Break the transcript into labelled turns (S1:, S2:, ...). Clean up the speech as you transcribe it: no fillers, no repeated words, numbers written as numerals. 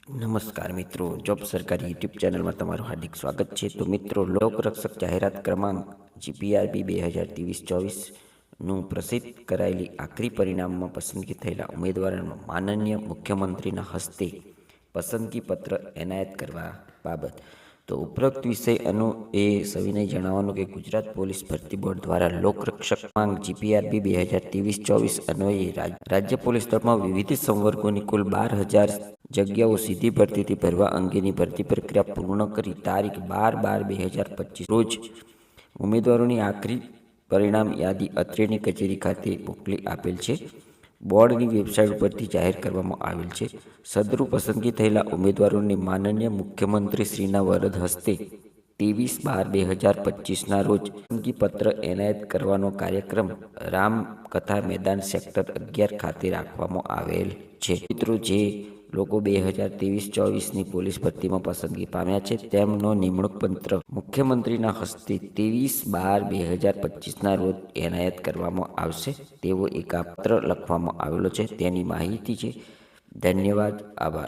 S1: નમસ્કાર મિત્રો, જોબ સરકારી યુટ્યુબ ચેનલમાં તમારું હાર્દિક સ્વાગત છે। તો મિત્રો, લોકરક્ષક જાહેરાત ક્રમાંક GPRB 2023-24નું પ્રસિદ્ધ કરાયેલી આખરી પરિણામમાં પસંદગી થયેલા ઉમેદવારોનું માનનીય મુખ્યમંત્રીના હસ્તે પસંદગી પત્ર એનાયત કરવા બાબત। તો ઉપરોક્ત વિષય એ સવિનય જણાવવાનું કે ગુજરાત પોલીસ ભરતી બોર્ડ દ્વારા લોકરક્ષક ક્રમાંક GPRB 2023-24 અન્વયે રાજ્ય પોલીસ દળમાં વિવિધ સંવર્ગોની કુલ 12,000 જગ્યાઓ સીધી ભરતીથી ભરવા અંગેની ભરતી પ્રક્રિયા પૂર્ણ કરી તારીખ 12/12/2025 રોજ ઉમેદવારોની આખરી પરિણામ યાદી અત્રેની કચેરી ખાતે મોકલી આપેલ છે। બોર્ડની વેબસાઇટ ઉપરથી જાહેર કરવામાં આવેલ છે। સદરૂ પસંદગી થયેલા ઉમેદવારોને માનનીય મુખ્યમંત્રીશ્રીના વરદ હસ્તે 23/12/2025ના રોજ પસંદગી પત્ર એનાયત કરવાનો કાર્યક્રમ રામકથા મેદાન સેક્ટર 11 ખાતે રાખવામાં આવેલ છે। મિત્રો, જે લોકો 2023-24ની પોલીસ ભરતીમાં પસંદગી પામ્યા છે તેમનો નિમણૂક પત્ર મુખ્યમંત્રીના હસ્તે 23/12/2025ના રોજ એનાયત કરવામાં આવશે તેવો એક પત્ર લખવામાં આવેલો છે, તેની માહિતી છે। ધન્યવાદ, આભાર।